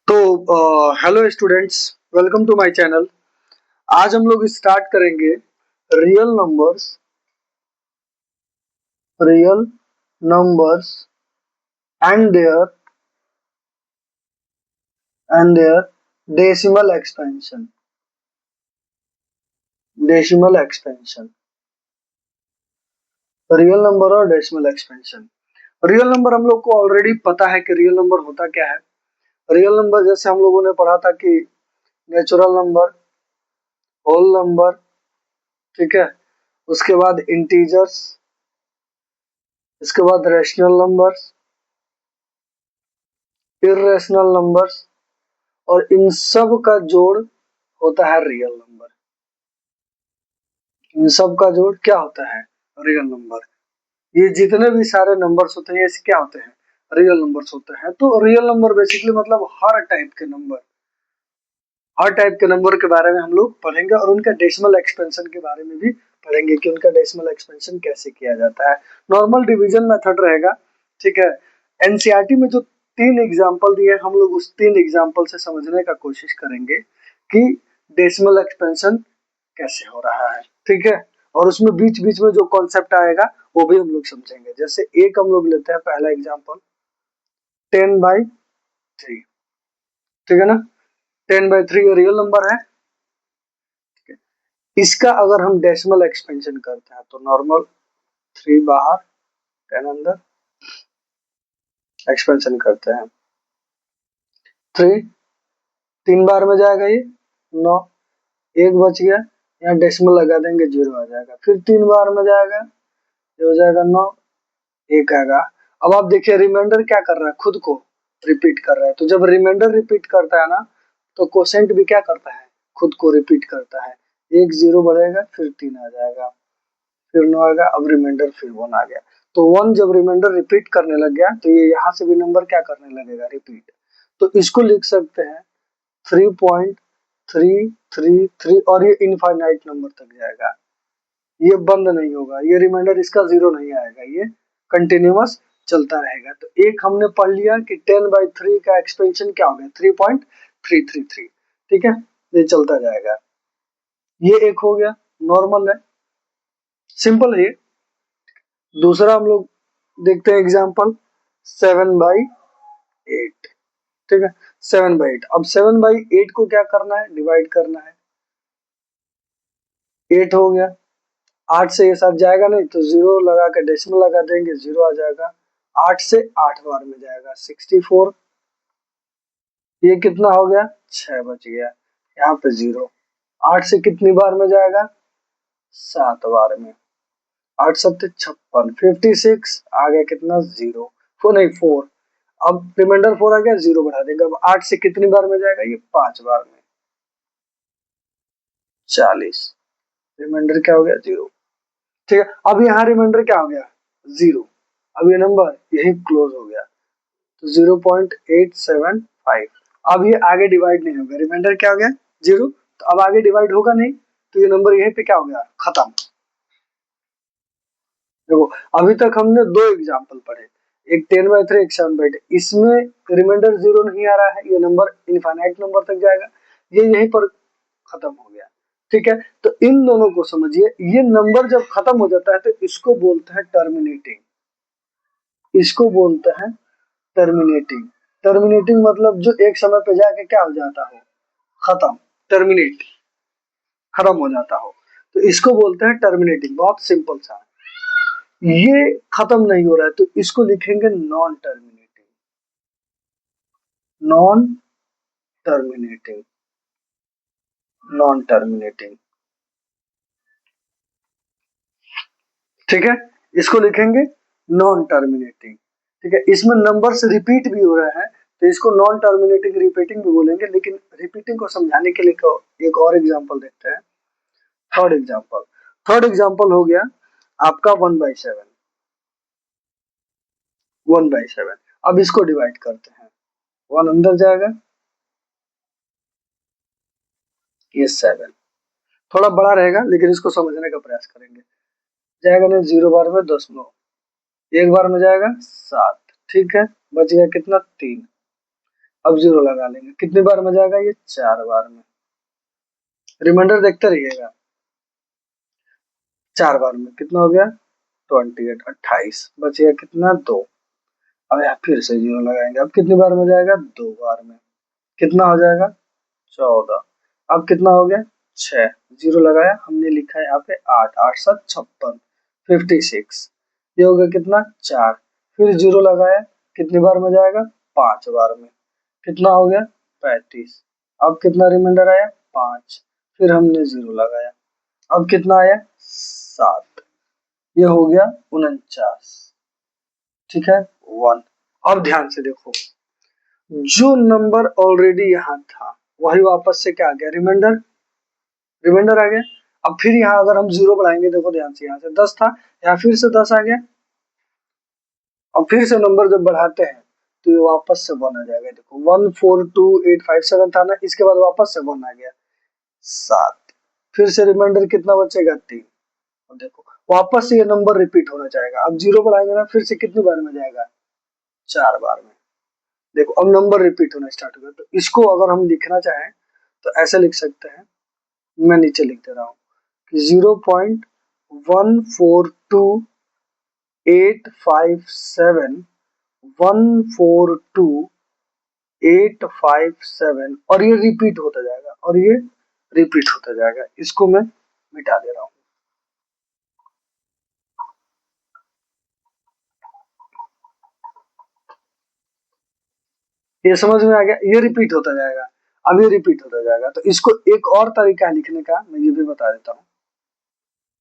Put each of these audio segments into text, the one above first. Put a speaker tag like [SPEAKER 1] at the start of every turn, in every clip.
[SPEAKER 1] तो hello students, welcome to my channel. आज हम लोग स्टार्ट करेंगे real numbers real numbers and their decimal expansion. Decimal expansion, real number और decimal expansion. Real number हम लोग को ऑलरेडी पता है कि रियल नंबर होता क्या है। रियल नंबर जैसे हम लोगों ने पढ़ा था कि नेचुरल नंबर, होल नंबर, ठीक है, उसके बाद इंटीजर्स, इसके बाद रेशनल नंबर्स, इर्रेशनल नंबर्स, और इन सब का जोड़ होता है रियल नंबर। इन सब का जोड़ क्या होता है? Real number. ये जितने भी सारे नंबर्स होते हैं, ऐसे क्या होते हैं? रियल नंबर्स होते हैं। तो रियल नंबर बेसिकली मतलब हर टाइप के नंबर के बारे में हम लोग पढ़ेंगे और उनका डेसिमल एक्सपेंशन के बारे में भी पढ़ेंगे कि उनका डेसिमल एक्सपेंशन कैसे किया जाता है। नॉर्मल डिवीजन मेथड रहेगा, ठीक है। एनसीईआरटी में जो 3 एग्जाम्पल दिए हम लोग उस 3 एग्जाम्पल से समझने का कोशिश करेंगे कि डेसिमल एक्सपेंशन कैसे हो रहा है, ठीक है। और उसमें बीच बीच में जो कॉन्सेप्ट आएगा वो भी हम लोग समझेंगे। जैसे एक हम लोग लेते हैं पहला एग्जाम्पल, 10/3, ठीक है ना। 10/3 रियल नंबर है। इसका अगर हम डेसिमल एक्सपेंशन करते हैं तो नॉर्मल 3 बाहर 10 अंदर, एक्सपेंशन करते हैं 3 3 बार में जाएगा, ये 9, एक बच गया, यहाँ डेसिमल लगा देंगे 0 आ जाएगा। फिर 3 बार में जाएगा, ये हो जाएगा 9, एक आएगा। अब आप देखिए रिमाइंडर क्या कर रहा है, खुद को रिपीट कर रहा है। तो जब रिमाइंडर रिपीट करता है ना, तो कोसेंट भी क्या करता है, खुद को रिपीट करता है। एक 0 बढ़ेगा, फिर 3 आ जाएगा, फिर 9 आएगा, अब रिमाइंडर फिर 1 आ गया। तो 1 जब रिमाइंडर रिपीट करने लग गया तो ये यहाँ से भी नंबर क्या करने लगेगा, रिपीट। तो इसको लिख सकते हैं 3.333 और ये इनफाइनाइट नंबर तक जाएगा। ये बंद नहीं होगा, ये रिमाइंडर इसका 0 नहीं आएगा, ये कंटिन्यूअस चलता रहेगा। तो एक हमने पढ़ लिया कि 10/3 का एक्सपेंशन क्या हो गया, 3.333, ठीक है। ये चलता जाएगा। ये एक हो गया, नॉर्मल है, सिंपल है। दूसरा हम लोग देखते हैं एग्जाम्पल 7/8, ठीक है। 7/8, अब 7/8 को क्या करना है, डिवाइड करना है। 8 हो गया, 8 से ये सब जाएगा नहीं तो 0 लगा के डेसिमल लगा देंगे, 0 आ जाएगा। 8 से 8 बार में जाएगा 64, ये कितना हो गया, 6 बच गया, यहाँ पे 0। 8 से कितनी बार में जाएगा, 7 बार में। 8 7 56, 56 आ गया कितना, 0, 4 नहीं 4। अब रिमाइंडर 4 आ गया, 0 बढ़ा देंगे। अब 8 से कितनी बार में जाएगा, ये 5 बार में, 40। रिमाइंडर क्या हो गया, 0, ठीक है। अब यहाँ रिमाइंडर क्या हो गया, 0। अब ये नंबर यही क्लोज हो गया, तो 0.875। अब ये आगे डिवाइड नहीं होगा, रिमाइंडर क्या हो गया, 0। तो अब आगे डिवाइड होगा नहीं, तो ये नंबर यहीं पे क्या हो गया, खत्म। देखो अभी तक हमने 2 एग्जाम्पल पढ़े, एक 10/3, एक 7/8। इसमें रिमाइंडर 0 नहीं आ रहा है, ये नंबर इनफाइनाइट नंबर तक जाएगा, ये यहीं पर खत्म हो गया, ठीक है। तो इन दोनों को समझिए, ये नंबर जब खत्म हो जाता है तो इसको बोलते हैं टर्मिनेटिंग, इसको बोलते हैं टर्मिनेटिंग। टर्मिनेटिंग मतलब जो एक समय पे जाके क्या हो जाता हो, खत्म, टर्मिनेट, खत्म हो जाता हो, तो इसको बोलते हैं टर्मिनेटिंग। बहुत सिंपल सा है। ये खत्म नहीं हो रहा है तो इसको लिखेंगे non terminating, non terminating, non terminating, ठीक है। इसको लिखेंगे नॉन टर्मिनेटिंग, ठीक है। इसमें नंबर्स रिपीट भी हो रहे हैं तो इसको नॉन टर्मिनेटिंग रिपीटिंग भी बोलेंगे। लेकिन रिपीटिंग को समझाने के लिए एक और एग्जांपल देखते हैं, थर्ड एग्जांपल। थर्ड एग्जांपल हो गया आपका 1/7, 1/7। अब इसको डिवाइड करते हैं, 1 अंदर जाएगा, ये 7 थोड़ा बड़ा रहेगा लेकिन इसको समझने का प्रयास करेंगे। जाएगा नहीं, 0 बार में 10 नो, एक बार में जाएगा 7, ठीक है। बच गया कितना, 3। अब 0 लगा लेंगे, कितनी बार में जाएगा ये 4 बार में, रिमाइंडर देखते रहिएगा, 4 बार में कितना हो गया 28, 28 बचेगा कितना 2। अब यहाँ फिर से 0 लगाएंगे, अब कितनी बार में जाएगा 2 बार में, कितना हो जाएगा 14। अब कितना हो गया 6, 0 लगाया, हमने लिखा है यहाँ पे 8, 8 7 56, 56। ये हो गया कितना 4, फिर 0 लगाया, कितनी बार में जाएगा 5 बार में, कितना हो गया 35। अब कितना रिमाइंडर आया 5, फिर हमने 0 लगाया, अब कितना आया 7, ये हो गया 49, ठीक है 1। अब ध्यान से देखो, जो नंबर ऑलरेडी यहाँ था वही वापस से क्या आ गया रिमाइंडर, रिमाइंडर आ गया। अब फिर यहाँ अगर हम 0 बढ़ाएंगे, देखो ध्यान से, यहाँ से 10 था, यहाँ फिर से 10 आ गया, और फिर से नंबर जब बढ़ाते हैं तो ये वापस से 1 आ जाएगा। देखो 142857 था ना, इसके बाद वापस से 1 आ गया 7, फिर से रिमाइंडर कितना बचेगा 3। अब देखो वापस से ये नंबर रिपीट होना चाहेगा, अब 0 बढ़ाएंगे ना, फिर से कितनी बार में जाएगा 4 बार में। देखो अब नंबर रिपीट होना स्टार्ट हो गया, तो इसको अगर हम लिखना चाहें तो ऐसे लिख सकते हैं, मैं नीचे लिख दे रहा हूँ कि 0.142857 और ये रिपीट होता जाएगा, और ये रिपीट होता जाएगा। इसको मैं मिटा दे रहा हूँ। ये समझ में आ गया, ये रिपीट होता जाएगा, अब ये रिपीट होता जाएगा। तो इसको एक और तरीका है लिखने का, मैं ये भी बता देता हूँ।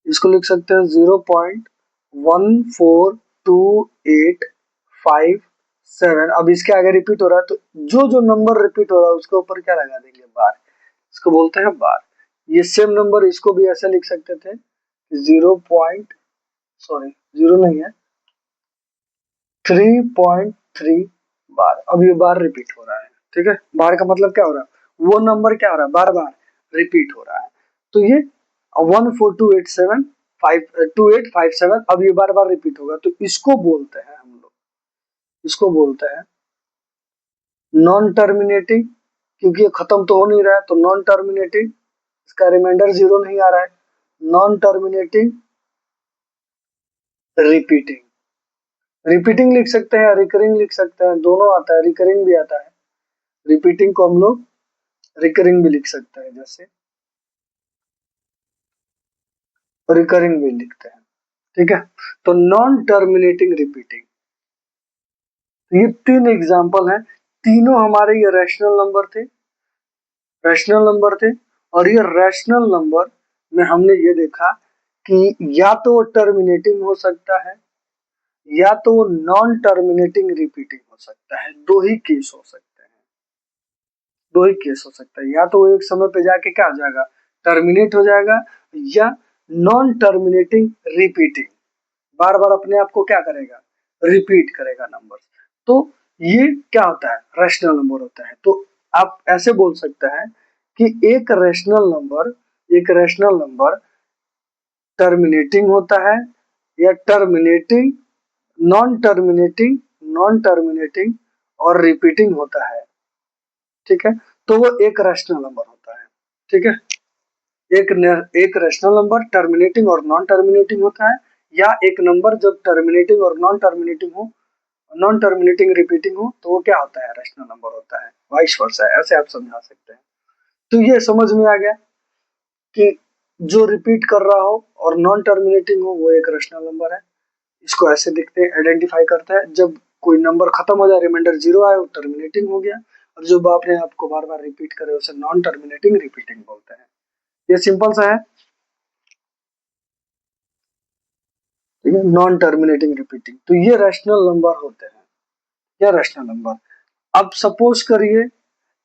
[SPEAKER 1] इसको लिख सकते हैं 0.142857। अब इसके आगे रिपीट हो रहा है, तो जो जो नंबर रिपीट हो रहा है उसके ऊपर क्या लगा देंगे बार, इसको बोलते हैं बार। ये सेम नंबर इसको भी ऐसे लिख सकते थे, 0 नहीं है 3.3 बार। अब ये बार रिपीट हो रहा है, ठीक है। बार का मतलब क्या हो रहा है, वो नंबर क्या हो रहा है बार बार रिपीट हो रहा है। तो ये 14287 अब ये बार बार रिपीट होगा, तो इसको बोलते हैं हम लोग, इसको बोलते हैं नॉन टर्मिनेटिंग, क्योंकि ये खत्म तो हो नहीं रहा है, तो नॉन टर्मिनेटिंग, इसका रिमाइंडर 0 नहीं आ रहा है, नॉन टर्मिनेटिंग रिपीटिंग। रिपीटिंग लिख सकते हैं, रिकरिंग लिख सकते हैं, दोनों आता है, रिकरिंग भी आता है। रिपीटिंग को हम लोग रिकरिंग भी लिख सकते हैं, जैसे रिकरिंग भी लिखते हैं, ठीक है। तो नॉन टर्मिनेटिंग रिपीटिंग, ये 3 एग्जांपल हैं, तीनों हमारे ये रैशनल नंबर थे, रैशनल नंबर थे। और ये रैशनल नंबर में हमने ये देखा कि या तो वो टर्मिनेटिंग हो सकता है, या तो वो नॉन टर्मिनेटिंग रिपीटिंग हो सकता है। दो ही केस हो सकते हैं, दो ही केस हो सकता है, या तो वो एक समय पे जाके क्या हो जाएगा टर्मिनेट हो जाएगा, या नॉन टर्मिनेटिंग रिपीटिंग, बार बार अपने आप को क्या करेगा रिपीट करेगा नंबर। तो ये क्या होता है रैशनल नंबर होता है। तो आप ऐसे बोल सकते हैं कि एक रैशनल नंबर टर्मिनेटिंग होता है, या टर्मिनेटिंग, नॉन टर्मिनेटिंग और रिपीटिंग होता है, ठीक है। तो वो एक रैशनल नंबर होता है, ठीक है। एक रैशनल नंबर टर्मिनेटिंग और नॉन टर्मिनेटिंग होता है, या एक नंबर जब टर्मिनेटिंग और नॉन टर्मिनेटिंग हो, नॉन टर्मिनेटिंग रिपीटिंग हो, तो वो क्या होता है रैशनल नंबर होता है, वाइस वर्सा है। ऐसे आप समझा सकते हैं। तो ये समझ में आ गया कि जो रिपीट कर रहा हो और नॉन टर्मिनेटिंग हो वो एक रैशनल नंबर है। इसको ऐसे देखते हैं, आइडेंटिफाई करते हैं, जब कोई नंबर खत्म हो जाए, रिमाइंडर 0 आए, वो टर्मिनेटिंग हो गया, और जो आपने आपको बार बार रिपीट करे उसे नॉन टर्मिनेटिंग रिपीटिंग बोलते हैं। ये सिंपल सा है, ठीक है, नॉन टर्मिनेटिंग रिपीटिंग। तो ये रैशनल नंबर होते हैं, या रैशनल नंबर। अब सपोज करिए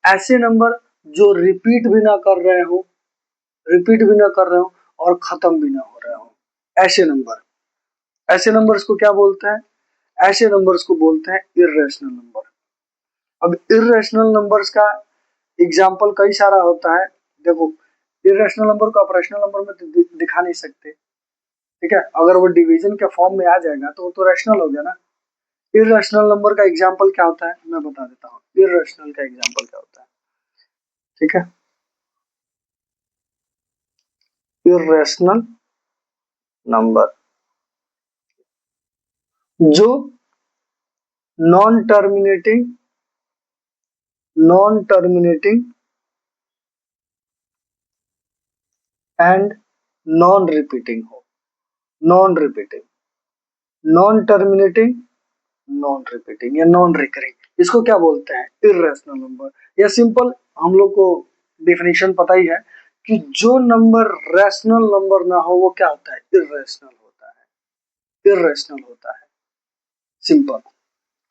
[SPEAKER 1] ऐसे नंबर जो रिपीट भी ना कर रहे हो, रिपीट भी ना कर रहे हो और खत्म भी ना हो रहे हो, ऐसे नंबर, ऐसे नंबर्स को क्या बोलते हैं, ऐसे नंबर्स को बोलते हैं इर्रेशनल नंबर। अब इर्रेशनल नंबर्स का एग्जाम्पल कई सारा होता है। देखो इर्रेशनल नंबर को आप रैशनल नंबर में दिखा नहीं सकते, ठीक है। अगर वो डिवीजन के फॉर्म में आ जाएगा तो वो तो रैशनल हो गया ना। इर्रेशनल नंबर का एग्जाम्पल क्या होता है मैं बता देता हूँ। इर्रेशनल का एग्जांपल क्या होता है? ठीक है, इर्रेशनल नंबर जो non terminating and non repeating हो, non repeating, non terminating, non repeating या नॉन रिकरिंग, इसको क्या बोलते हैं? Irrational number. या सिंपल हम लोग को डेफिनेशन पता ही है कि जो नंबर रैशनल नंबर ना हो वो क्या होता है? इर्रेशनल होता है, इर्रेशनल होता है, सिंपल।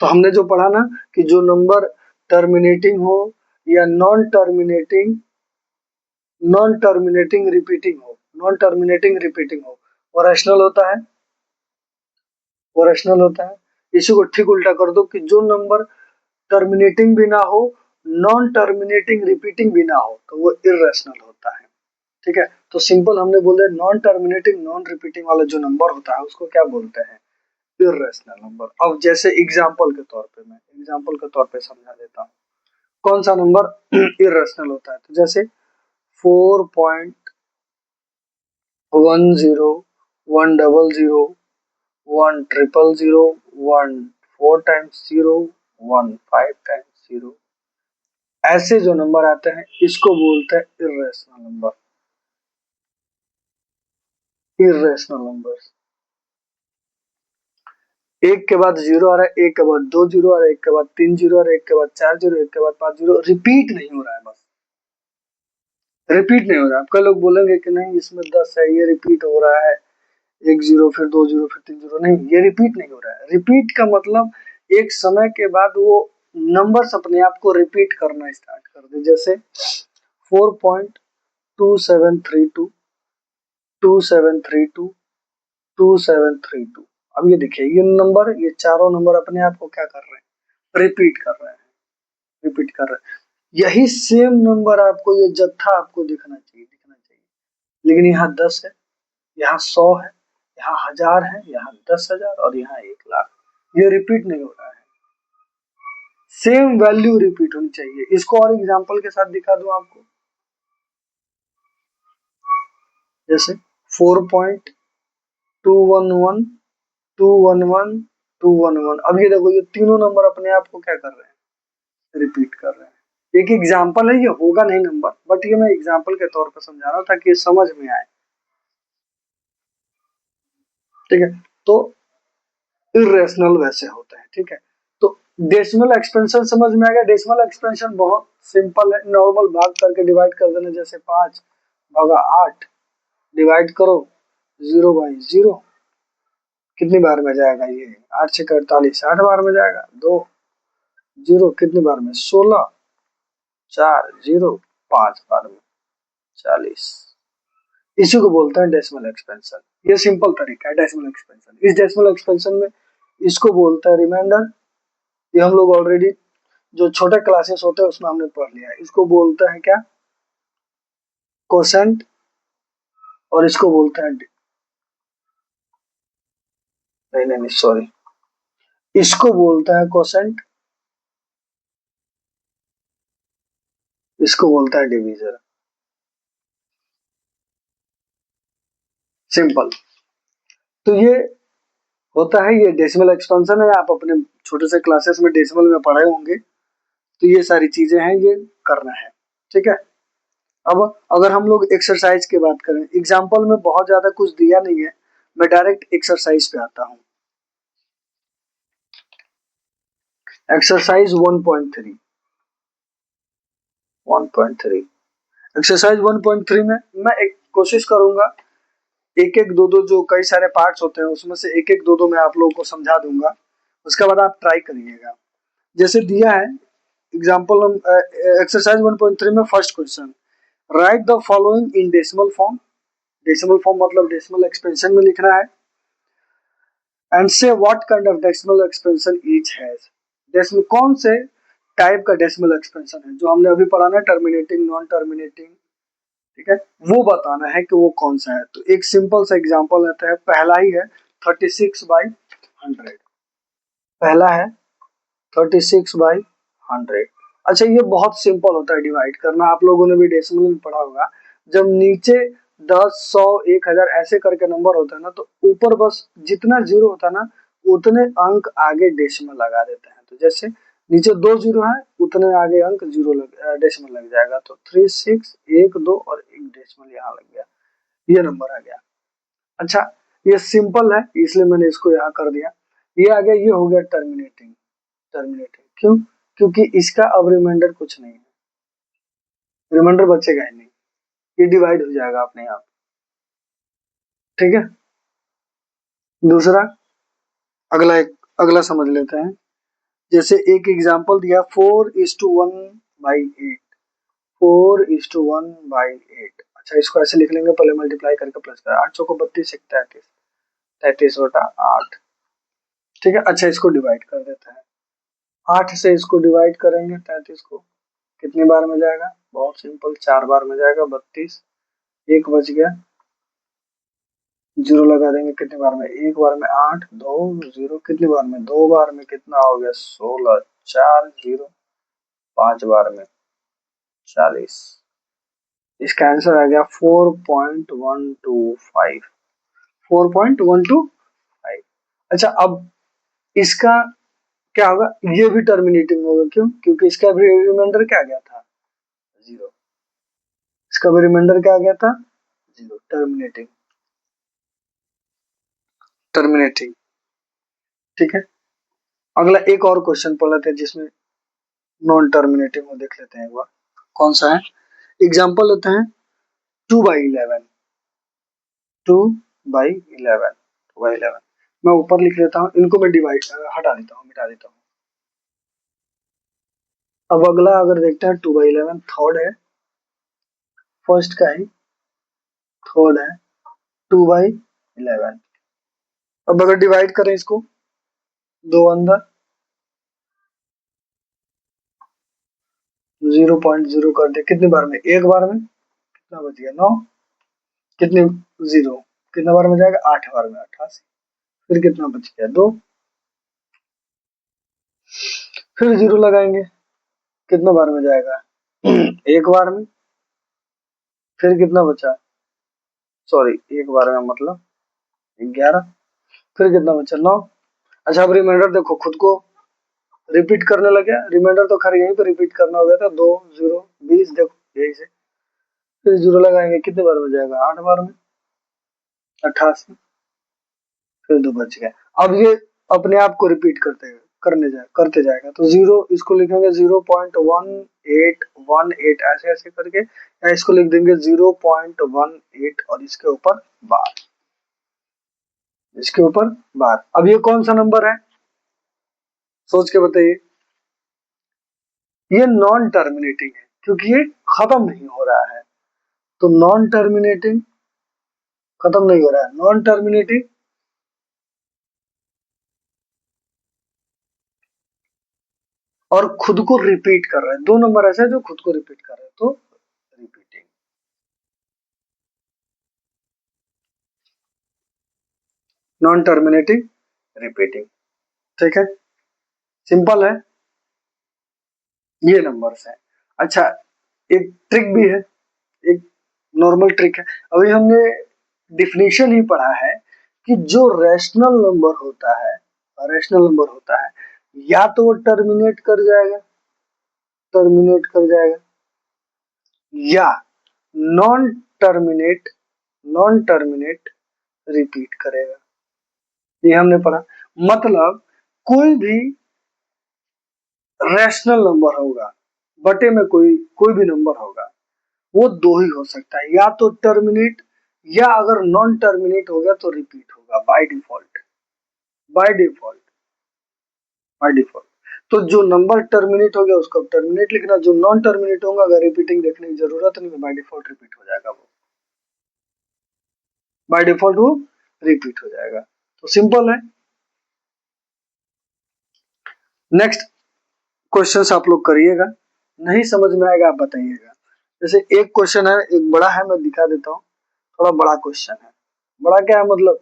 [SPEAKER 1] तो हमने जो पढ़ा ना कि जो नंबर टर्मिनेटिंग हो या नॉन टर्मिनेटिंग रिपीटिंग हो, नॉन टर्मिनेटिंग रिपीटिंग हो, वो रैशनल होता है, वो रैशनल होता है। इसी को ठीक उल्टा कर दो कि जो नंबर टर्मिनेटिंग भी ना हो, नॉन टर्मिनेटिंग रिपीटिंग भी ना हो, तो वो इर्रेशनल होता है। ठीक है, तो सिंपल हमने बोले नॉन टर्मिनेटिंग नॉन रिपीटिंग वाला जो नंबर होता है उसको क्या बोलते हैं? Irrational number. अब जैसे एग्जांपल के तौर पे मैं एग्जांपल के तौर पे समझा देता हूँ कौन सा नंबर इर्रेशनल होता है। तो जैसे 4.10, 100, 100, 1 4 0, 1 5 0, ऐसे जो नंबर आते हैं इसको बोलते हैं इर्रेशनल नंबर, इर्रेशनल नंबर। एक के बाद जीरो आ रहा है, एक के बाद दो जीरो आ रहा है, एक के बाद तीन जीरो आ रहा है, एक के बाद चार जीरो, एक के बाद पांच जीरो, रिपीट नहीं हो रहा है, बस रिपीट नहीं हो रहा है। कई लोग बोलेंगे कि नहीं इसमें 10 है, ये रिपीट हो रहा है, एक जीरो फिर दो जीरो फिर तीन जीरो, नहीं ये रिपीट नहीं हो रहा है। रिपीट का मतलब एक समय के बाद वो नंबर्स अपने आप को रिपीट करना स्टार्ट कर दे। जैसे 4.2732, 2732, 2732। अब ये देखिए ये नंबर, ये चारों नंबर अपने आप को क्या कर रहे हैं? रिपीट कर रहे हैं, रिपीट कर रहे हैं। यही सेम नंबर आपको, ये जत्था आपको दिखना चाहिए, लेकिन यहाँ 10 है, यहाँ 100 है, यहाँ 1000 है, यहाँ 10,000 और यहाँ 1,00,000। ये रिपीट नहीं हो रहा है, सेम वैल्यू रिपीट होनी चाहिए। इसको और एग्जांपल के साथ दिखा दूं आपको, जैसे 4.211, 211, 211। अब ये देखो ये तीनों नंबर अपने आप को क्या कर रहे हैं? रिपीट कर रहे हैं। एक एग्जांपल है, ये होगा नहीं नंबर, बट ये मैं एग्जांपल के तौर पर समझा रहा हूँ ताकि ये समझ में आए। ठीक है, तो इर्रेशनल वैसे होते हैं। ठीक है, तो डेसिमल एक्सपेंशन समझ में आ गया। डेसिमल एक्सपेंशन बहुत सिंपल है, नॉर्मल भाग करके डिवाइड कर देना। जैसे 5/8 डिवाइड करो 0/0, कितनी बार में जाएगा? ये 8×6 = 48, 8 बार में जाएगा। 2 0 कितनी बार में? 16, 4 0 5 बार में 40। इसी को बोलते हैं डेसिमल एक्सपेंशन। ये सिंपल तरीका है डेसिमल एक्सपेंशन। इस डेसिमल एक्सपेंशन में इसको बोलते हैं रिमाइंडर। ये हम लोग ऑलरेडी जो छोटे क्लासेस होते हैं उसमें हमने पढ़ लिया है। इसको बोलते हैं क्या? कोसेंट। और इसको बोलते हैं नहीं नहीं नहीं सॉरी, इसको बोलते हैं कोसेंट, इसको बोलता है डिवीजर। सिंपल। तो ये होता है, ये डेसिमल एक्सपेंशन है। आप अपने छोटे से क्लासेस में डेसिमल में पढ़े होंगे। तो ये सारी चीजें हैं, ये करना है। ठीक है, अब अगर हम लोग एक्सरसाइज की बात करें, एग्जाम्पल में बहुत ज्यादा कुछ दिया नहीं है, मैं डायरेक्ट एक्सरसाइज पे आता हूँ। एक्सरसाइज 1.3, 1.3 एक्सरसाइज 1.3 में मैं एक कोशिश करूंगा एक एक दो दो जो कई सारे पार्ट्स होते हैं उसमें से एक एक दो दो मैं आप लोगों को समझा दूंगा। उसके बाद आप ट्राई करिएगा। जैसे दिया है एग्जाम्पल, एक्सरसाइज 1.3 में first question, right the following in decimal form. Decimal form मतलब डेसिमल एक्सपेंशन में लिखना है। एंड से what kind of decimal expansion each has. Decimal कौन से टाइप का डेसिमल एक्सपेंशन है, जो हमने अभी पढ़ा ना, टर्मिनेटिंग नॉन टर्मिनेटिंग। ठीक है, वो बताना है कि वो कौन सा है। तो एक सिंपल सा एग्जांपल लेते हैं। पहला ही है 36/100। पहला है 36/100। अच्छा ये बहुत सिंपल होता है डिवाइड करना, आप लोगों ने भी डेसिमल में पढ़ा होगा। जब नीचे 10, 100, 1000 ऐसे करके नंबर होता है ना, तो ऊपर बस जितना जीरो होता है ना उतने अंक आगे डेसिमल लगा देते हैं। तो जैसे नीचे 2 जीरो है, उतने आगे अंक जीरो डेसिमल लग जाएगा। तो 3, 6, 1, 2 और एक डेसिमल यहाँ लग गया, ये नंबर आ गया। अच्छा ये सिंपल है इसलिए मैंने इसको यहाँ कर दिया। ये आ गया, ये हो गया टर्मिनेटिंग। टर्मिनेटिंग क्यों? क्योंकि इसका अब रिमाइंडर कुछ नहीं है, रिमाइंडर बचेगा ही नहीं, ये डिवाइड हो जाएगा अपने आप। ठीक है, दूसरा अगला समझ लेते हैं। जैसे एक एग्जांपल दिया 4:1/8, 4:1/8। अच्छा इसको ऐसे लिख लेंगे, पहले मल्टीप्लाई करके प्लस कर, 8 चौको 32, 33, 33/8। ठीक है, अच्छा इसको डिवाइड कर देते हैं। 8 से इसको डिवाइड करेंगे 33 को, कितनी बार में जाएगा? बहुत सिंपल, 4 बार में जाएगा। 32, एक बच गया, जीरो लगा देंगे, कितनी बार में? एक बार में 8, 2 जीरो, कितनी बार में? 2 बार में, कितना हो गया? 16, 4 जीरो, 5 बार में 40। इसका आंसर आ गया 4.125, 4.125। अच्छा अब इसका क्या होगा? ये भी टर्मिनेटिंग होगा, क्यों? क्योंकि इसका भी रिमाइंडर क्या गया था? जीरो। इसका भी रिमाइंडर क्या गया था? जीरो। Terminating, terminating. ठीक है, अगला एक और क्वेश्चन पढ़ लेते हैं जिसमें नॉन टर्मिनेटिंग को देख लेते हैं एक बार, कौन सा है। एग्जाम्पल लेते हैं 2/11, 2/11, 2/11। मैं ऊपर लिख लेता हूँ, इनको मैं डिवाइड हटा देता हूँ, मिटा देता हूँ। अब अगला अगर देखते हैं 2/11, थर्ड है, फर्स्ट का ही थर्ड है, 2/11। अब अगर डिवाइड करें इसको, दो अंदर, 0.0 कर दे, कितनी बार में? एक बार में, कितना बच गया? 9, कितने जीरो, कितना बार में जाएगा? 8 बार में, 88। फिर कितना बच गया? 2, फिर जीरो लगाएंगे, कितना बार में जाएगा? एक बार में। फिर कितना बचा? सॉरी, एक बार में मतलब 11। फिर कितना बचा? 9। अच्छा अब रिमाइंडर देखो, खुद को रिपीट करने लगे। रिमाइंडर तो खैर यहीं पे रिपीट करना हो गया था, 2 0 20, देखो यही से। फिर जीरो लगाएंगे, कितने बार में जाएगा? 8 बार में, 88। फिर 2 बच गया। अब ये अपने आप को रिपीट करते जाएगा। तो जीरो, इसको लिखेंगे 0.1818 ऐसे ऐसे करके, या इसको लिख देंगे 0.18 और इसके ऊपर बार, इसके ऊपर बार। अब ये कौन सा नंबर है? सोच के बताइए। ये नॉन टर्मिनेटिंग है क्योंकि ये खत्म नहीं हो रहा है। तो नॉन टर्मिनेटिंग, खत्म नहीं हो रहा है, नॉन टर्मिनेटिंग। और खुद को रिपीट कर रहा है, दो नंबर ऐसे है जो खुद को रिपीट कर रहे हैं, तो रिपीटिंग। Non terminating, repeating. ठीक है, सिंपल है, ये नंबर्स है। अच्छा एक ट्रिक भी है, एक नॉर्मल ट्रिक है। अभी हमने डिफिनीशन ही पढ़ा है कि जो रैशनल नंबर होता है, रैशनल नंबर होता है, या तो वो टर्मिनेट कर जाएगा, टर्मिनेट कर जाएगा, या non terminate, non terminate repeat करेगा। ये हमने पढ़ा। मतलब कोई भी रैशनल नंबर होगा, बटे में कोई भी नंबर होगा, वो दो ही हो सकता है, या तो टर्मिनेट, या अगर नॉन टर्मिनेट हो गया तो रिपीट होगा by default, by default, by default. तो जो नंबर टर्मिनेट हो गया उसको टर्मिनेट लिखना, जो नॉन टर्मिनेट होगा अगर रिपीटिंग देखने की जरूरत नहीं है, बाय डिफॉल्ट रिपीट हो जाएगा, वो बाय डिफॉल्ट वो रिपीट हो जाएगा। तो सिंपल है। नेक्स्ट क्वेश्चंस आप लोग करिएगा, नहीं समझ में आएगा आप बताइएगा। जैसे एक क्वेश्चन है, एक बड़ा है, मैं दिखा देता हूँ। थोड़ा बड़ा क्वेश्चन है, बड़ा क्या है मतलब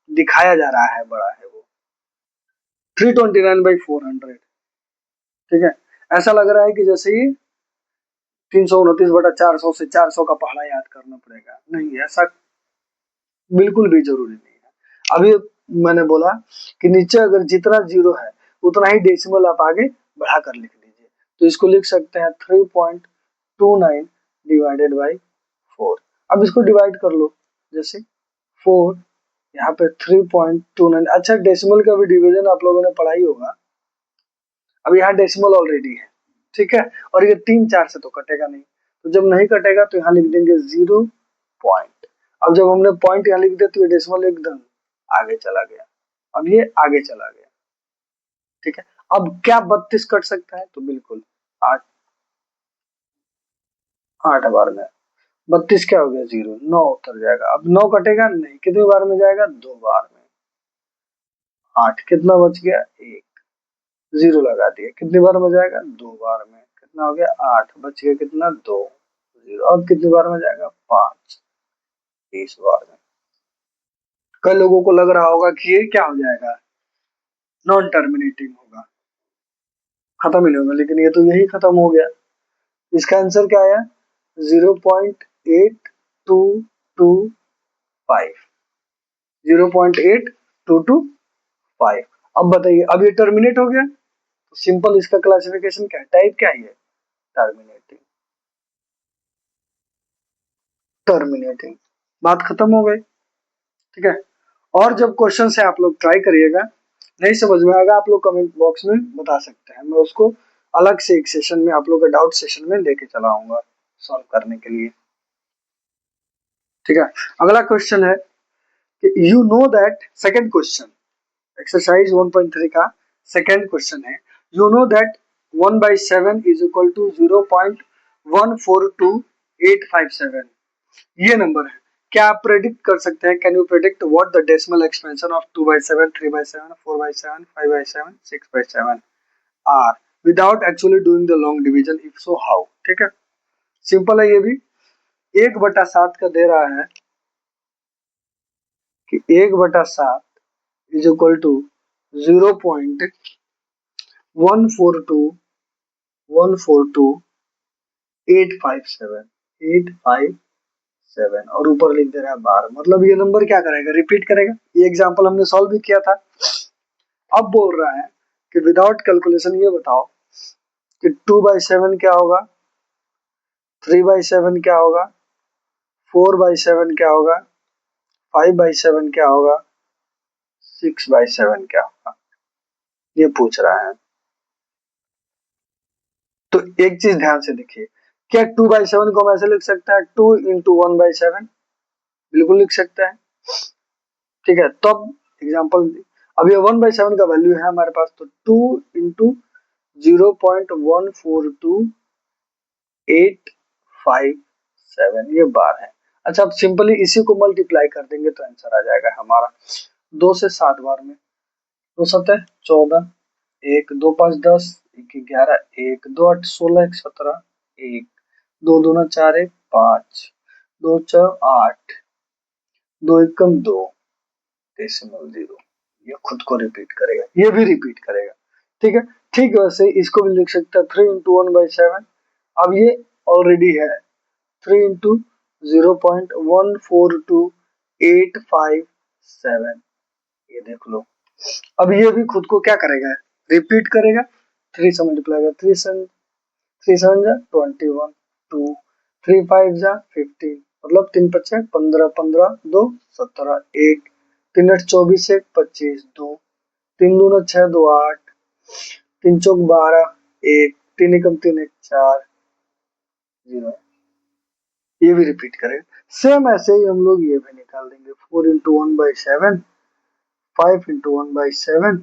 [SPEAKER 1] दिखाया जा रहा है बड़ा है वो। 329/400, ठीक है। ऐसा लग रहा है कि जैसे ही 329/400 से 400 का पहाड़ा याद करना पड़ेगा, नहीं, ऐसा बिल्कुल भी जरूरी नहीं है। अभी मैंने बोला कि नीचे अगर जितना जीरो है उतना ही डेसिमल आप आगे बढ़ाकर लिख लीजिए। तो इसको लिख सकते हैं 3.29 डिवाइडेड बाई 4। अब इसको डिवाइड कर लो, जैसे 4 यहाँ पे 3.29। अच्छा, डेसिमल का भी डिवीजन आप लोगों ने पढ़ा ही होगा। अब यहाँ डेसिमल ऑलरेडी है, ठीक है, और ये 3 4 से तो कटेगा नहीं, तो जब नहीं कटेगा तो यहाँ लिख देंगे 0 पॉइंट। अब जब हमने पॉइंट यहाँ लिख दिया तो ये डेसिमल एकदम आगे चला गया, अब ये आगे चला गया, ठीक है। अब क्या 32 कट सकता है? तो बिल्कुल 8 8 बार में 32 क्या हो गया? 0, 9 उतर जाएगा। अब 9 कटेगा नहीं, कितनी बार में जाएगा? 2 बार में। 8 कितना बच गया? 1, 0 लगा दिया, कितनी बार में जाएगा? 2 बार में। कितना हो गया? 8 बच गया, कितना? 2, 0। अब कितनी बार में जाएगा? 5, 30 बार में। कई लोगों को लग रहा होगा कि ये क्या हो जाएगा, नॉन टर्मिनेटिंग होगा, खत्म ही नहीं होगा, लेकिन ये तो यही खत्म हो गया। इसका आंसर क्या आया? 0.8225, 0.8225। अब बताइए, अब ये टर्मिनेट हो गया, तो सिंपल इसका क्लासिफिकेशन क्या है, टाइप क्या है? Terminating, terminating. बात खत्म हो गई, ठीक है। और जब क्वेश्चन से आप लोग ट्राई करिएगा, नहीं समझ में आएगा, आप लोग कमेंट बॉक्स में बता सकते हैं, मैं उसको अलग से एक सेशन में आप लोग का डाउट सेशन में लेके चला आऊंगा सॉल्व करने के लिए, ठीक है। अगला क्वेश्चन है कि you know that, second question, exercise 1.3 का सेकंड क्वेश्चन है, you know that 1/7 is equal to 0.142857, ये नंबर है। क्या आप प्रेडिक्ट कर सकते हैं, can you predict what the decimal expansion of 2/7, 3/7, 4/7, 5/7, 6/7 are without actually doing the long division, if so how? ठीक है, सिंपल है ये भी। 1/7 का दे रहा है कि 1/7 इज इक्वल टू 0.142857 और ऊपर लिख दे रहा है 12। मतलब ये नंबर क्या करेगा, रिपीट करेगा। ये एग्जांपल हमने सॉल्व भी किया था। अब बोल रहा है कि विदाउट कैलकुलेशन ये बताओ कि 2/7 क्या होगा, 3/7 क्या होगा, 4/7 क्या होगा, 5/7 क्या होगा, 6/7 क्या होगा, ये पूछ रहा है। तो एक चीज ध्यान से देखिए, क्या 2/7 को हम ऐसे लिख सकते हैं 2 इंटू 1/7? बिल्कुल लिख सकते हैं, ठीक है। तब एग्जाम्पल, अब ये 1/7 का वैल्यू है हमारे पास, तो 2 इंटू 0.142857 ये बार है। अच्छा, अब सिंपली इसी को मल्टीप्लाई कर देंगे तो आंसर आ जाएगा हमारा 2 से 7 बार में। 2 7 14, 1 2 5 10, 1 11, 1 2 8 16, 1 17, 1 2 दूना 4 1 5, 2 4 8, 2 एकम 2, डेसिमल 0। ये खुद को रिपीट करेगा, ये भी रिपीट करेगा, ठीक है। ठीक वैसे इसको भी लिख सकते हैं 3 इंटू 1/7। अब ये ऑलरेडी है 3 इंटू 0.142857, ये देख लो। अब ये भी खुद को क्या करेगा, रिपीट करेगा। 3 से मल्टीप्लाई कर, 3 7 जा 21, 2 3 5 जा 15, मतलब 3 5 15, 15 2 17, 1 3 8 24, 1 25, 2 3 दूना 6 2 8, 3 चौक 12, 1 3 एकम 3 1 4, 0। ये भी रिपीट करेगा। सेम ऐसे ही हम लोग ये भी निकाल देंगे, 4 इंटू 1/7, 5 इंटू 1/7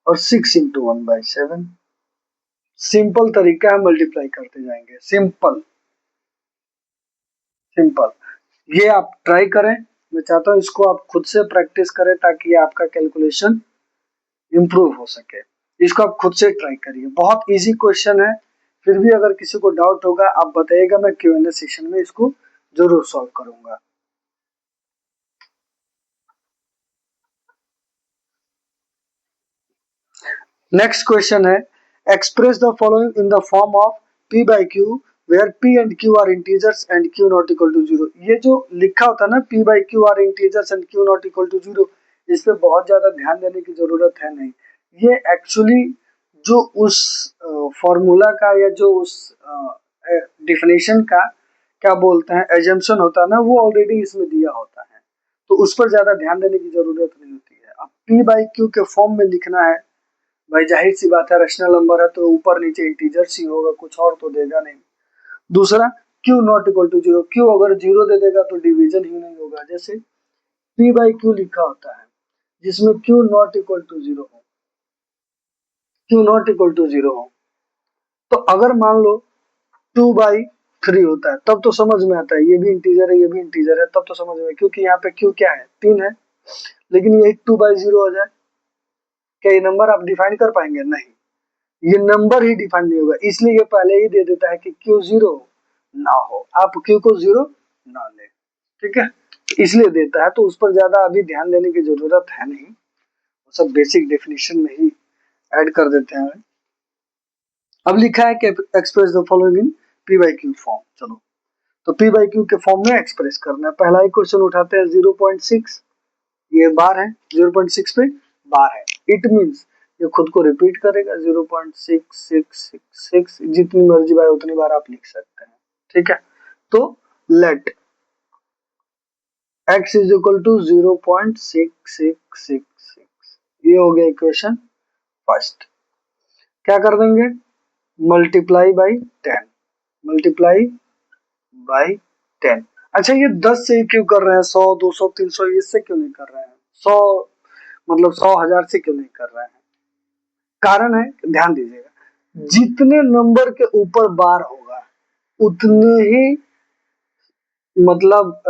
[SPEAKER 1] और 6 इंटू 1/7। सिंपल तरीका है, मल्टीप्लाई करते जाएंगे, सिंपल सिंपल। ये आप ट्राई करें, मैं चाहता हूँ इसको आप खुद से प्रैक्टिस करें ताकि आपका कैलकुलेशन इम्प्रूव हो सके। इसको आप खुद से ट्राई करिए, बहुत इजी क्वेश्चन है। फिर भी अगर किसी को डाउट होगा आप बताइएगा, मैं Q&A सेशन में इसको जरूर सॉल्व करूंगा। नेक्स्ट क्वेश्चन है, express the following in the form of p by q where p and q are integers and q not equal to 0। ये जो लिखा होता है ना p by q are integers and q not equal to 0, इस पे बहुत ज्यादा ध्यान देने की जरूरत है नहीं। ये एक्चुअली जो उस फॉर्मूला का या जो उस डिफिनेशन का क्या बोलते हैं एजम्पशन होता है ना, वो ऑलरेडी इसमें दिया होता है, तो उस पर ज्यादा ध्यान देने की जरूरत नहीं होती है। अब p by q के फॉर्म में लिखना है, भाई जाहिर सी बात है रैशनल नंबर है तो ऊपर नीचे इंटीजर्स ही होगा, कुछ और तो देगा नहीं। दूसरा q not equal to 0, q अगर 0 दे देगा तो डिवीजन ही नहीं होगा। जैसे p by q लिखा होता है जिसमें q नॉट इक्वल टू 0 हो, q नॉट इक्वल टू 0 हो, तो अगर मान लो 2 by 3 होता है तब तो समझ में आता है, ये भी इंटीजर है ये भी इंटीजर है, तब तो समझ में, क्योंकि यहाँ पे q क्या है 3 है। लेकिन ये 2 by 0 हो जाए, क्या ये नंबर आप डिफाइन कर पाएंगे? नहीं, ये नंबर ही डिफाइन नहीं होगा, इसलिए ये पहले ही दे देता है कि q 0 ना हो, आप q को 0 ना ले, ठीक है, इसलिए देता है, तो उस पर ज्यादा अभी ध्यान देने की जरूरत है नहीं, सब बेसिक डेफिनेशन में ही ऐड कर देते हैं। अब लिखा है कि express the following in p by q form. चलो तो p by q के फॉर्म में एक्सप्रेस करना है। पहला ही क्वेश्चन उठाते हैं 0.6, ये बार है, 0.6 पे बार है, इट मींस ये खुद को रिपीट करेगा 0.6666, जितनी मर्जी बार उतनी बार आप लिख सकते हैं, ठीक है। तो let x is equal to 0.6666, ये हो गया इक्वेशन फर्स्ट। क्या कर देंगे? Multiply by 10, multiply by 10। अच्छा ये 10 से क्यों कर रहे हैं? 100 200 300 इससे क्यों नहीं कर रहे हैं? 100 मतलब 100,000 से क्यों नहीं कर रहे हैं? कारण है, ध्यान दीजिएगा, जितने नंबर के ऊपर बार होगा उतने ही मतलब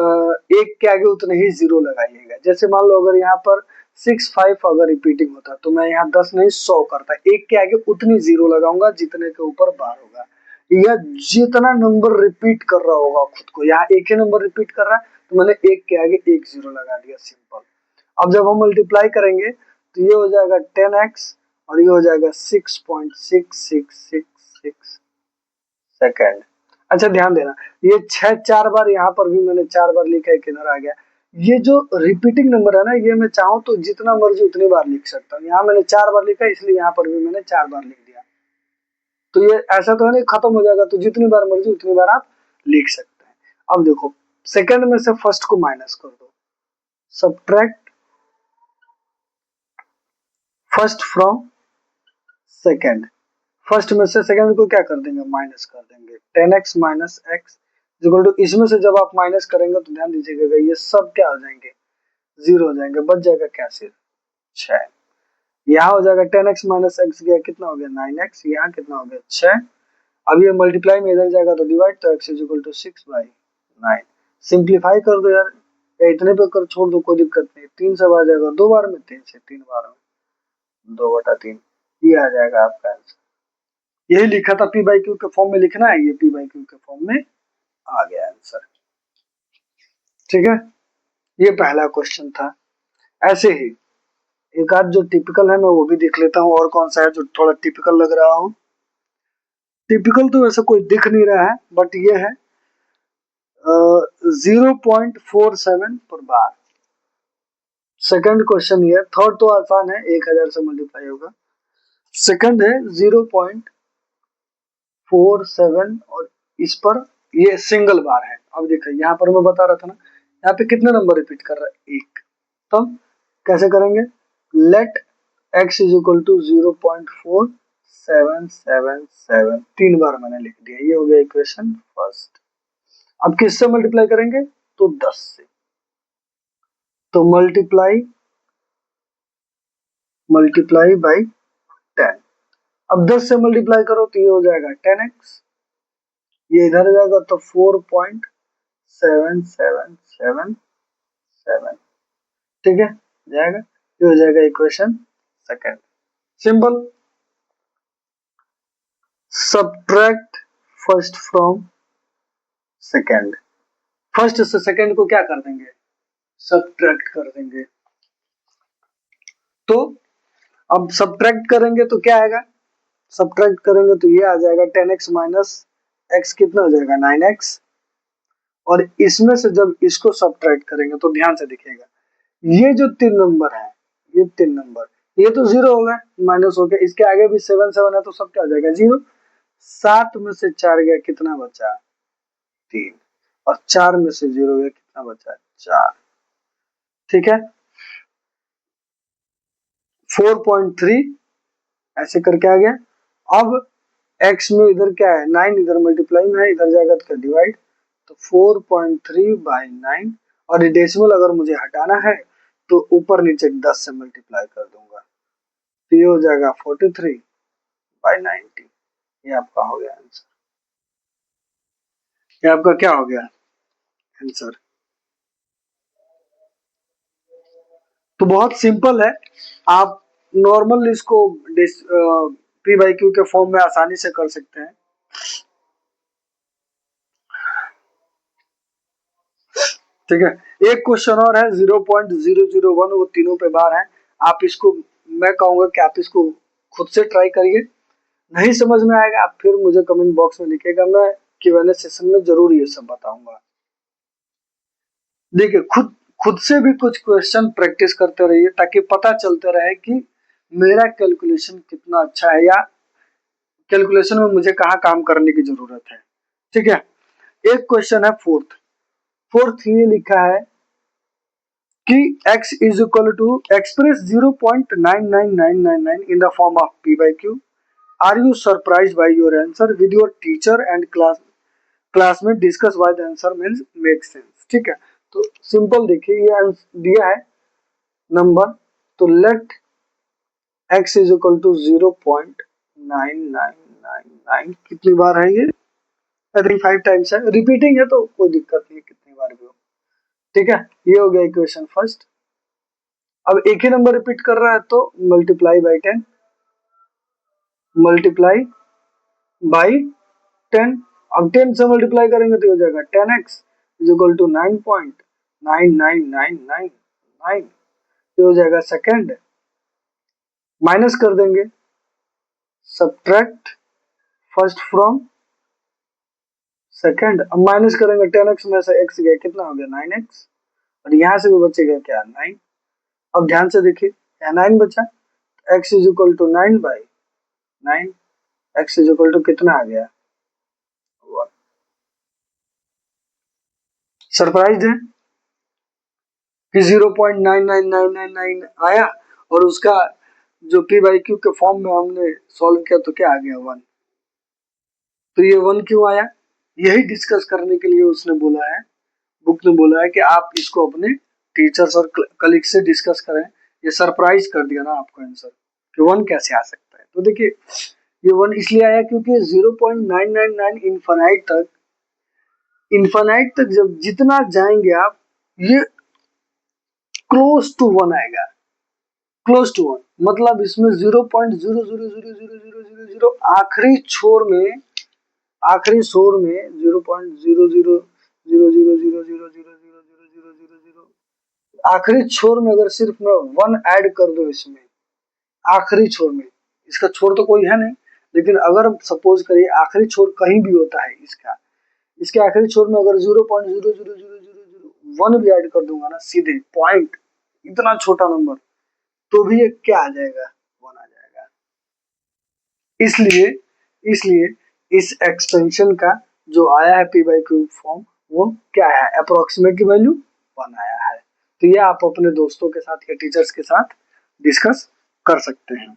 [SPEAKER 1] एक के आगे उतने ही जीरो लगाइएगा। जैसे मान लो अगर यहाँ पर 65 अगर रिपीटिंग होता तो मैं यहाँ 10 नहीं 100 करता, एक के आगे उतनी जीरो लगाऊंगा जितने के ऊपर बार होगा, या जितना नंबर रिपीट कर रहा होगा खुद को, यहाँ एक ही नंबर रिपीट कर रहा है तो मैंने एक के आगे एक जीरो लगा दिया, सिंपल। अब जब हम मल्टीप्लाई करेंगे तो ये हो जाएगा 10x और ये हो जाएगा 6.6666 सेकेंड। अच्छा ध्यान देना, ये 6 4 बार यहाँ पर भी मैंने 4 बार लिखा है, किधर आ गया? ये जो रिपीटिंग नंबर है ना, ये मैं चाहूँ तो जितना मर्जी उतनी बार लिख सकता हूँ, यहाँ मैंने 4 बार लिखा इसलिए यहाँ पर भी मैंने 4 बार लिख दिया। तो ये ऐसा तो है नहीं खत्म हो जाएगा, तो जितनी बार मर्जी उतनी बार आप लिख सकते हैं। अब देखो सेकंड में से फर्स्ट को माइनस कर दो, subtract first from second, first में से सेकंड को क्या कर देंगे? माइनस कर देंगे। 10x minus x equal to, इसमें से जब आप माइनस करेंगे तो ध्यान दीजिएगा ये सब क्या हो जाएंगे? जीरो हो जाएंगे, बच जाएगा क्या? सिर्फ 6। यहाँ हो जाएगा 10x माइनस एक्स गया, कितना हो गया? 9x, यहाँ कितना हो गया? 6। अब ये मल्टीप्लाई में इधर जाएगा तो डिवाइड, तो x is equal to 6/9। Simplify कर दो यार, या इतने पे कर छोड़ दो, कोई दिक्कत नहीं। 3 से आ जाएगा 2 बार में, 3 से 3 बार में 2/3, ये आ जाएगा आपका आंसर। यही लिखा था p by q के फॉर्म में लिखना है, ये p by q के फॉर्म में आ गया आंसर, ठीक है। ये पहला क्वेश्चन था। ऐसे ही एक आध जो टिपिकल है मैं वो भी देख लेता हूँ, और कौन सा है जो थोड़ा टिपिकल लग रहा हो। टिपिकल तो वैसे कोई दिख नहीं रहा है, बट ये है 0.47 पर बार। सेकंड क्वेश्चन ये, थर्ड तो आसान है, 1000 से मल्टीप्लाई होगा। सेकंड है 0.47 और इस पर ये सिंगल बार है। अब देखिए यहाँ पर मैं बता रहा था ना, यहाँ पे कितने नंबर रिपीट कर रहा है? 1। तो कैसे करेंगे? Let x is equal to 0.4777, 3 बार मैंने लिख दिया, ये हो गया इक्वेशन फर्स्ट। अब किससे मल्टीप्लाई करेंगे? तो 10 से, तो मल्टीप्लाई बाई 10। अब 10 से मल्टीप्लाई करो तो ये हो जाएगा 10x, ये इधर जाएगा तो 4.7777, ठीक है, जाएगा, ये हो जाएगा equation second. Simple. Subtract first from second, first से सेकंड को क्या कर देंगे? सब्ट्रैक्ट कर देंगे। तो अब सब्ट्रैक्ट करेंगे तो क्या आएगा? सब्ट्रैक्ट करेंगे तो ये आ जाएगा 10x माइनस x कितना हो जाएगा 9x। और इसमें से जब इसको सब्ट्रैक्ट करेंगे तो ध्यान से दिखेगा ये जो 3 नंबर है, ये 3 नंबर, ये तो 0 हो गए, माइनस हो गया, इसके आगे भी 7 7 है तो सब क्या हो जाएगा 0। 7 में से 4 गया, कितना बचा 3, और 4 में से 0 गया, कितना बचा 4। ठीक है, 4.3 ऐसे करके आ गया। अब x में इधर क्या है 9, इधर मल्टीप्लाई में है, इधर जाएगा तो क्या डिवाइड, तो 4.3/9, और डेसिमल अगर मुझे हटाना है तो ऊपर नीचे 10 से मल्टीप्लाई कर दूंगा, तो ये हो जाएगा 43/90। ये आपका हो गया आंसर। ये आपका क्या हो गया आंसर। तो बहुत सिंपल है, आप नॉर्मल इसको पी बाई क्यू के फॉर्म में आसानी से कर सकते हैं। ठीक है, एक क्वेश्चन और है 0.001, वो तीनों पे बार है। आप इसको, मैं कहूंगा कि आप इसको खुद से ट्राई करिए, नहीं समझ में आएगा आप फिर मुझे कमेंट बॉक्स में लिखिएगा, मैं Q&A सेशन में जरूर ये सब बताऊंगा। देखिए, खुद खुद से भी कुछ क्वेश्चन प्रैक्टिस करते रहिए ताकि पता चलते रहे कि मेरा कैलकुलेशन कितना अच्छा है, या कैलकुलेशन में मुझे कहाँ काम करने की जरूरत है। ठीक है, एक क्वेश्चन है फोर्थ ये लिखा है कि x is equal to express 0.99999 in the form of p by q. Are you surprised by your answer? With your teacher and classmate discuss why the answer means makes sense. ठीक है, तो simple देखिए, ये दिया है number, तो let x is equal to 0.9999, कितनी बार है ये, 5 टाइम्स है, रिपीटिंग है तो कोई दिक्कत नहीं, कितनी बार भी हो। ठीक है, ये हो गया इक्वेशन फर्स्ट। अब एक ही नंबर रिपीट कर रहा है तो मल्टीप्लाई बाई 10, मल्टीप्लाई बाई 10। अब 10 से मल्टीप्लाई करेंगे तो हो जाएगा 10x इज इक्वल टू 9.99999, ये हो जाएगा सेकेंड। माइनस कर देंगे, सब्ट्रैक्ट फर्स्ट फ्रॉम सेकेंड। अब माइनस करेंगे 10x में से x गया, कितना हो गया 9x, और यहाँ से भी बचेगा क्या 9। अब ध्यान से देखिए, यहाँ 9 बचा, x is equal to 9/9, x is equal to कितना आ गया 1। सरप्राइज है कि 0.99999 आया, और उसका जो p बाई क्यू के फॉर्म में हमने सॉल्व किया तो क्या आ गया 1। तो ये 1 क्यों आया, यही डिस्कस करने के लिए उसने बोला है, बुक ने बोला है कि आप इसको अपने टीचर्स और कलीग से डिस्कस करें। ये सरप्राइज कर दिया ना आपको आंसर कि 1 कैसे आ सकता है। तो देखिए, ये 1 इसलिए आया क्योंकि 0.999 इन्फानाइट तक जब जितना जाएंगे आप, ये क्लोज टू 1 आएगा, क्लोज टू 1, मतलब इसमें 0.00000000 आखिरी छोर में 0.0000000000 आखिरी छोर में अगर सिर्फ मैं 1 ऐड कर दूं इसमें, आखिरी छोर में, इसका छोर तो कोई है नहीं, लेकिन अगर सपोज करिए आखिरी छोर कहीं भी होता है इसका, इसके आखिरी छोर में अगर 0.000001 भी ऐड कर दूंगा ना, सीधे पॉइंट, इतना छोटा नंबर, तो भी ये क्या आ जाएगा 1 आ जाएगा। इसलिए इसलिए इस एक्सपेंशन का जो आया है p बाई क्यू फॉर्म, वो क्या है, अप्रोक्सीमेटली वैल्यू 1 आया है। तो ये आप अपने दोस्तों के साथ या टीचर्स के साथ डिस्कस कर सकते हैं।